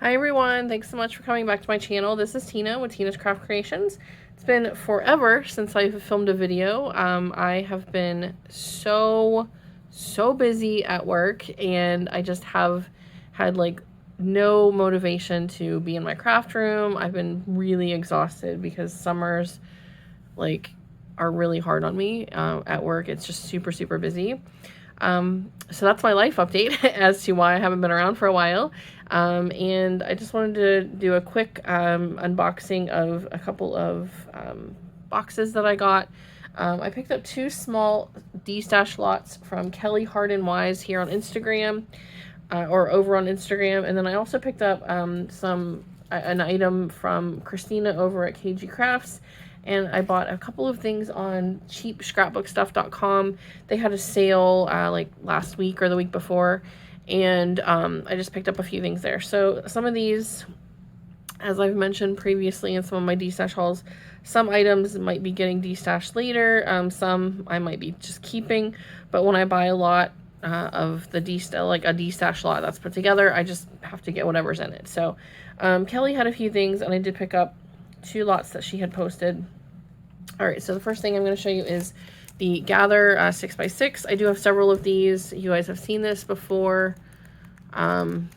Hi everyone, thanks so much for coming back to my channel. This is Tina with Tina's Craft Creations. It's been forever since I've filmed a video. I have been so busy at work, and I just have had like no motivation to be in my craft room. I've been really exhausted because summers like are really hard on me at work. It's just super busy. So that's my life update as to why I haven't been around for a while. And I just wanted to do a quick unboxing of a couple of boxes that I got. I picked up 2 small D-stash lots from Kelly Hard and Wise here on Instagram, or over on Instagram. And then I also picked up an item from Christina over at KG Crafts. And I bought a couple of things on cheapscrapbookstuff.com. They had a sale like last week or the week before, and I just picked up a few things there. So some of these, as I've mentioned previously in some of my D-stash hauls, some items might be getting D-stashed later, some I might be just keeping, but when I buy a lot of the like a D-stash lot that's put together, I just have to get whatever's in it. So Kelly had a few things, and I did pick up 2 lots that she had posted. All right, so the first thing I'm going to show you is the Gather 6x6. I do have several of these. You guys have seen this before, so I'm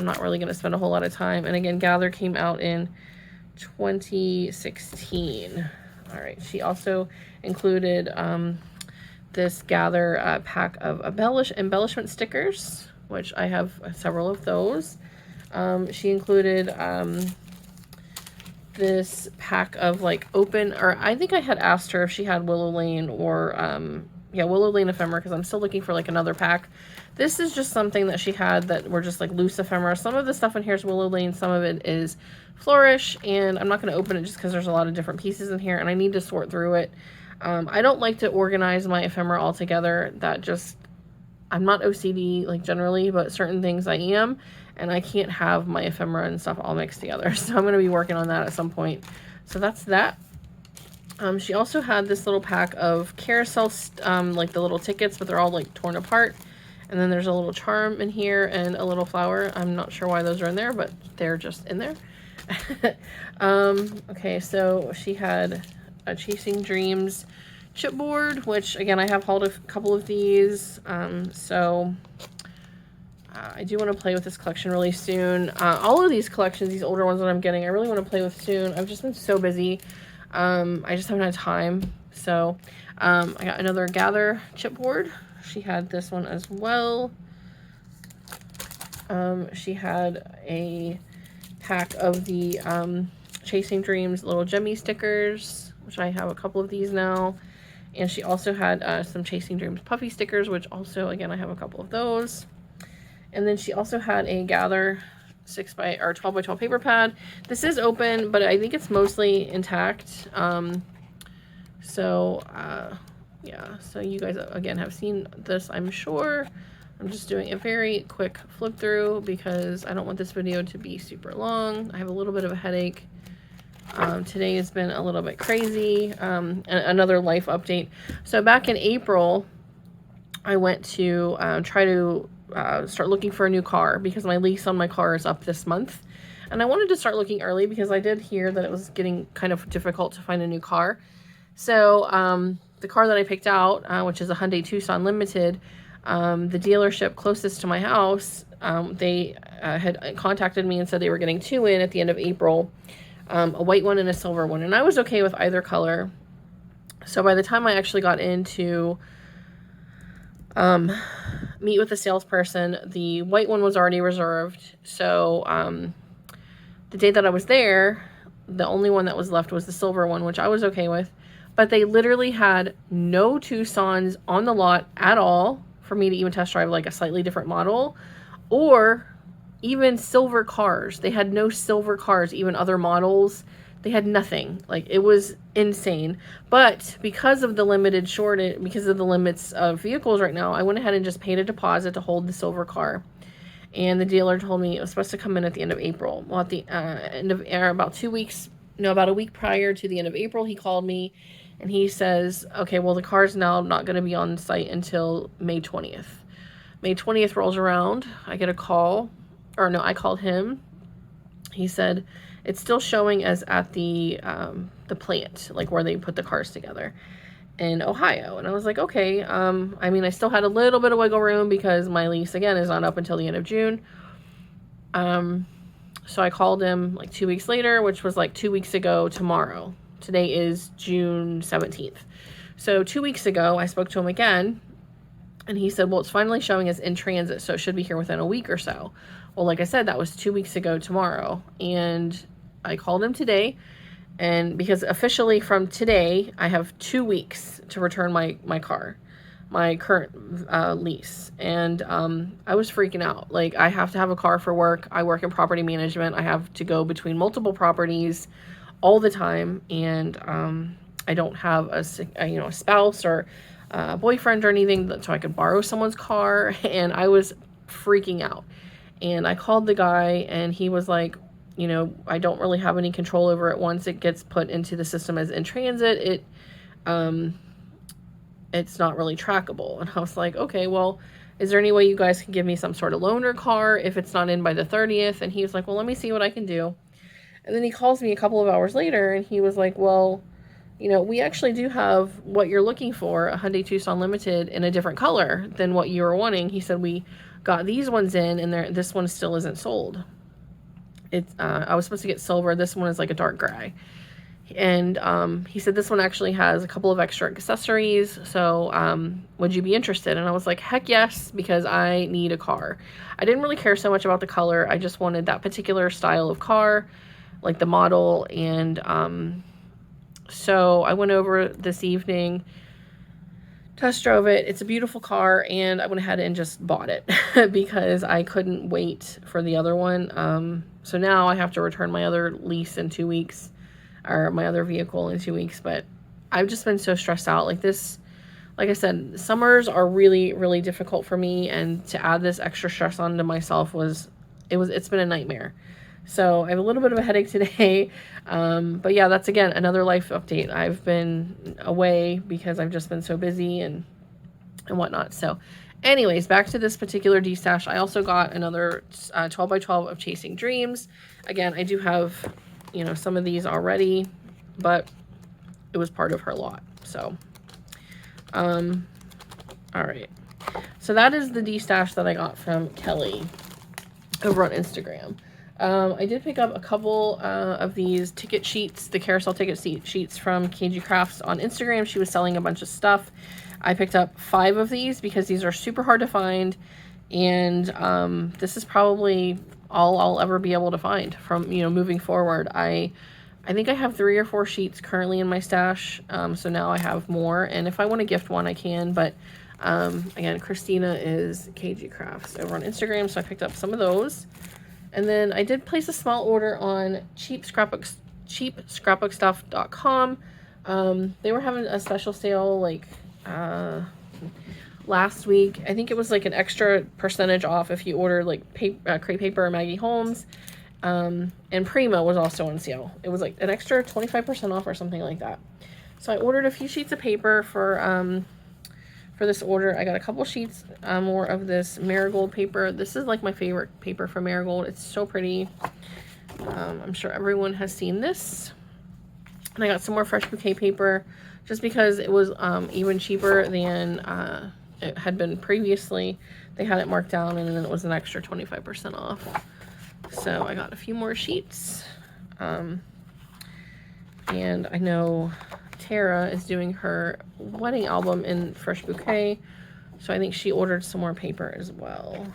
not really going to spend a whole lot of time. And again, Gather came out in 2016. All right, she also included this Gather pack of embellishment stickers, which I have several of those. She included this pack of like open, or I think I had asked her if she had Willow Lane or yeah, Willow Lane ephemera, because I'm still looking for like another pack. This is just something that she had that were just like loose ephemera. Some of the stuff in here is Willow Lane, some of it is Flourish, and I'm not going to open it just because there's a lot of different pieces in here and I need to sort through it. I don't like to organize my ephemera all together. That just, I'm not OCD like generally, but certain things I am, and I can't have my ephemera and stuff all mixed together. So I'm going to be working on that at some point. So that's that. She also had this little pack of Carousel, like the little tickets, but they're all like torn apart. And then there's a little charm in here and a little flower. I'm not sure why those are in there, but they're just in there. Okay, so she had a Chasing Dreams chipboard, which again, I have hauled a couple of these. I do want to play with this collection really soon. All of these collections, these older ones that I'm getting, I really want to play with soon. I've just been so busy. I just haven't had time. So I got another Gather chipboard. She had this one as well. She had a pack of the Chasing Dreams little Gemmy stickers, which I have a couple of these now. And she also had some Chasing Dreams puffy stickers, which also, again, I have a couple of those. And then she also had a Gather 12 by 12 paper pad. This is open, but I think it's mostly intact. Yeah, so you guys, again, have seen this, I'm sure. I'm just doing a very quick flip through because I don't want this video to be super long. I have a little bit of a headache. Today has been a little bit crazy. Another life update. So back in April, I went to try to start looking for a new car because my lease on my car is up this month. And I wanted to start looking early because I did hear that it was getting kind of difficult to find a new car. So the car that I picked out, which is a Hyundai Tucson Limited, the dealership closest to my house, they had contacted me and said they were getting 2 in at the end of April, a white one and a silver one. And I was okay with either color. So by the time I actually got in to meet with the salesperson, the white one was already reserved. So the day that I was there, the only one that was left was the silver one, which I was okay with. But they literally had no Tucsons on the lot at all for me to even test drive like a slightly different model, or even silver cars. They had no silver cars, even other models. They had nothing. Like, it was insane. But because of the limited shortage, because of the limits of vehicles right now, I went ahead and just paid a deposit to hold the silver car. And the dealer told me it was supposed to come in at the end of April. Well, at the end of about 2 weeks, no, about a week prior to the end of April, he called me and he says, okay, well, the car's now not going to be on site until May 20th. May 20th rolls around. I get a call, or no, I called him He said it's still showing as at the plant, like where they put the cars together in Ohio. And I was like, okay. I mean, I still had a little bit of wiggle room because my lease, again, is not up until the end of June. So I called him like 2 weeks later, which was like 2 weeks ago tomorrow. Today is June 17th. So 2 weeks ago, I spoke to him again, and he said, well, it's finally showing as in transit, so it should be here within a week or so. Well, like I said, that was 2 weeks ago tomorrow. And I called him today, and because officially from today, I have 2 weeks to return my car, my current lease. And I was freaking out. Like, I have to have a car for work. I work in property management. I have to go between multiple properties all the time, and I don't have a spouse or boyfriend or anything, so I could borrow someone's car. And I was freaking out. And I called the guy, and he was like, you know, I don't really have any control over it. Once it gets put into the system as in transit, it's not really trackable. And I was like, okay, well, is there any way you guys can give me some sort of loaner car if it's not in by the 30th? And he was like, well, let me see what I can do. And then he calls me a couple of hours later, and he was like, well, you know, we actually do have what you're looking for, a Hyundai Tucson Limited in a different color than what you were wanting. He said, we got these ones in, and this one still isn't sold. I was supposed to get silver. This one is like a dark gray. And he said this one actually has a couple of extra accessories, so would you be interested? And I was like, heck yes, because I need a car. I didn't really care so much about the color. I just wanted that particular style of car, like the model. And so I went over this evening, test drove it. It's a beautiful car, and I went ahead and just bought it because I couldn't wait for the other one. So now I have to return my other lease in 2 weeks, or my other vehicle in 2 weeks. But I've just been so stressed out. Like this, like I said, summers are really, really difficult for me, and to add this extra stress onto myself it's been a nightmare. So I have a little bit of a headache today. But yeah, that's again another life update. I've been away because I've just been so busy and whatnot. So anyways, back to this particular D-stash. I also got another 12 by 12 of Chasing Dreams. Again, I do have, you know, some of these already, but it was part of her lot. So, all right. So that is the D-stash that I got from Kelly over on Instagram. I did pick up a couple of these ticket sheets, the Carousel ticket sheets from KG Crafts on Instagram. She was selling a bunch of stuff. I picked up 5 of these because these are super hard to find, and this is probably all I'll ever be able to find from, you know, moving forward. I think I have 3 or 4 sheets currently in my stash, so now I have more, and if I want to gift one, I can. But again, Christina is KG Crafts over on Instagram, so I picked up some of those. And then I did place a small order on cheapscrapbookstuff.com. They were having a special sale like last week. I think it was like an extra percentage off if you ordered like crepe paper or Maggie Holmes. And Prima was also on sale. It was like an extra 25% off or something like that. So I ordered a few sheets of paper for this order. I got a couple sheets more of this marigold paper. This is like my favorite paper from Marigold. It's so pretty. I'm sure everyone has seen this. And I got some more fresh bouquet paper just because it was even cheaper than it had been previously. They had it marked down, and then it was an extra 25% off. So I got a few more sheets. And I know Tara is doing her wedding album in Fresh Bouquet, so I think she ordered some more paper as well.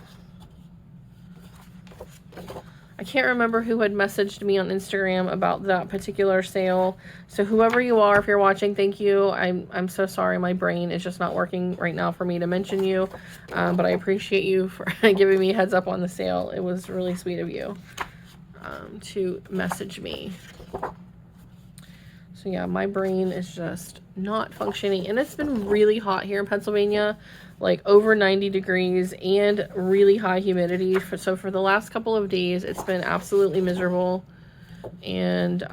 I can't remember who had messaged me on Instagram about that particular sale, so whoever you are, if you're watching, thank you. I'm so sorry, my brain is just not working right now for me to mention you, but I appreciate you for giving me a heads up on the sale. It was really sweet of you to message me. So yeah, my brain is just not functioning, and it's been really hot here in Pennsylvania, like over 90 degrees and really high humidity. So for the last couple of days, it's been absolutely miserable. And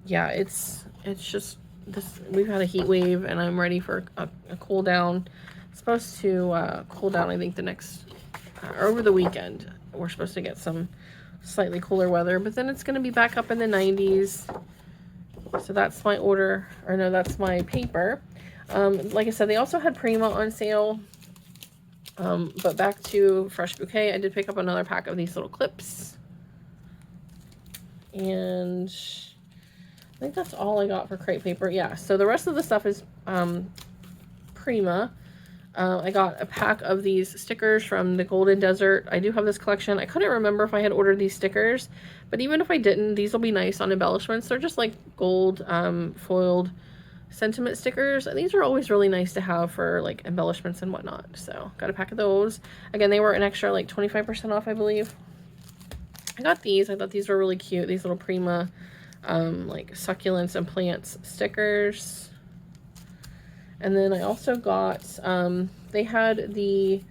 yeah, it's just this. We've had a heat wave, and I'm ready for a cool down. It's supposed to cool down, I think, the next over the weekend. We're supposed to get some slightly cooler weather, but then it's going to be back up in the 90s. So that's my order, or no, that's my paper. Like I said, they also had Prima on sale. But back to Fresh Bouquet, I did pick up another pack of these little clips. And I think that's all I got for crate paper. Yeah, so the rest of the stuff is Prima. I got a pack of these stickers from the Golden Desert. I do have this collection. I couldn't remember if I had ordered these stickers, but even if I didn't, these will be nice on embellishments. They're just like gold foiled sentiment stickers, and these are always really nice to have for like embellishments and whatnot. So got a pack of those. Again, they were an extra like 25% off, I believe. I got these. I thought these were really cute. These little Prima like succulents and plants stickers. And then I also got, they had the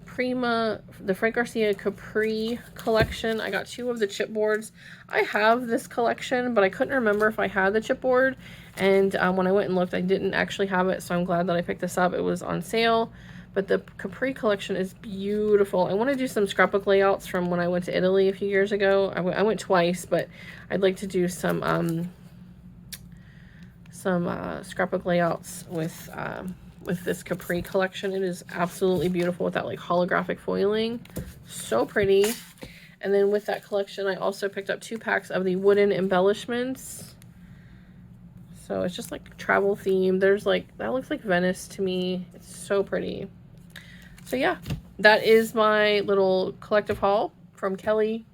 Prima, the Frank Garcia Capri collection. I got 2 of the chipboards. I have this collection, but I couldn't remember if I had the chipboard. And when I went and looked, I didn't actually have it. So I'm glad that I picked this up. It was on sale. But the Capri collection is beautiful. I want to do some scrapbook layouts from when I went to Italy a few years ago. I went twice, but I'd like to do some scrapbook layouts with this Capri collection. It is absolutely beautiful with that like holographic foiling. So pretty. And then with that collection, I also picked up 2 packs of the wooden embellishments. So it's just like travel themed. There's like, that looks like Venice to me. It's so pretty. So yeah, that is my little collective haul from Kelly,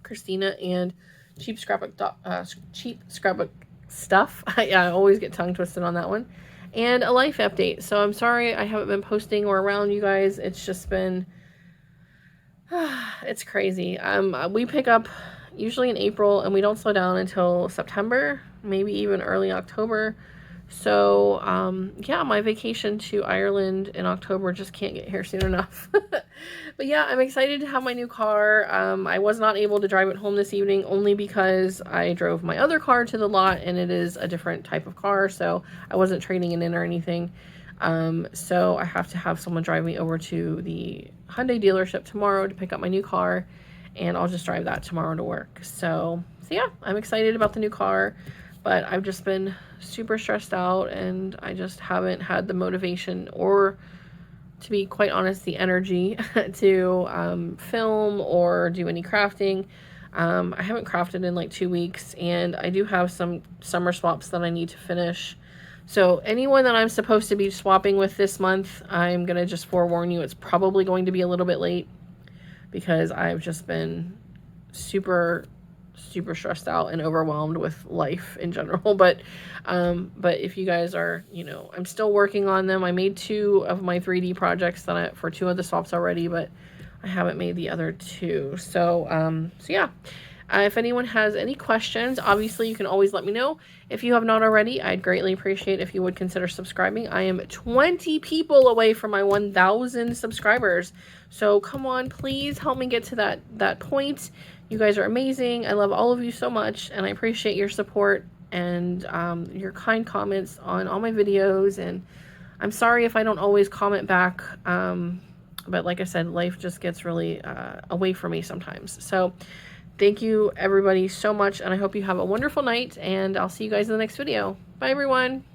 Christina, and Cheap Scrapbook Stuff. I always get tongue twisted on that one. And a life update. So I'm sorry I haven't been posting or around you guys. It's just been, it's crazy. We pick up usually in April, and we don't slow down until September, maybe even early October. So yeah, my vacation to Ireland in October just can't get here soon enough. But yeah, I'm excited to have my new car. I was not able to drive it home this evening only because I drove my other car to the lot, and it is a different type of car, so I wasn't trading it in or anything. So I have to have someone drive me over to the Hyundai dealership tomorrow to pick up my new car, and I'll just drive that tomorrow to work. So yeah, I'm excited about the new car, but I've just been super stressed out, and I just haven't had the motivation, or to be quite honest, the energy to film or do any crafting. I haven't crafted in like 2 weeks, and I do have some summer swaps that I need to finish. So anyone that I'm supposed to be swapping with this month, I'm going to just forewarn you, it's probably going to be a little bit late, because I've just been super stressed out and overwhelmed with life in general. But if you guys are, you know, I'm still working on them. I made 2 of my 3D projects for 2 of the swaps already, but I haven't made the other 2. So yeah, if anyone has any questions, obviously you can always let me know. If you have not already, I'd greatly appreciate if you would consider subscribing. I am 20 people away from my 1,000 subscribers. So come on, please help me get to that point. You guys are amazing. I love all of you so much, and I appreciate your support and your kind comments on all my videos. And I'm sorry if I don't always comment back, but like I said, life just gets really away from me sometimes. So thank you everybody so much, and I hope you have a wonderful night, and I'll see you guys in the next video. Bye everyone.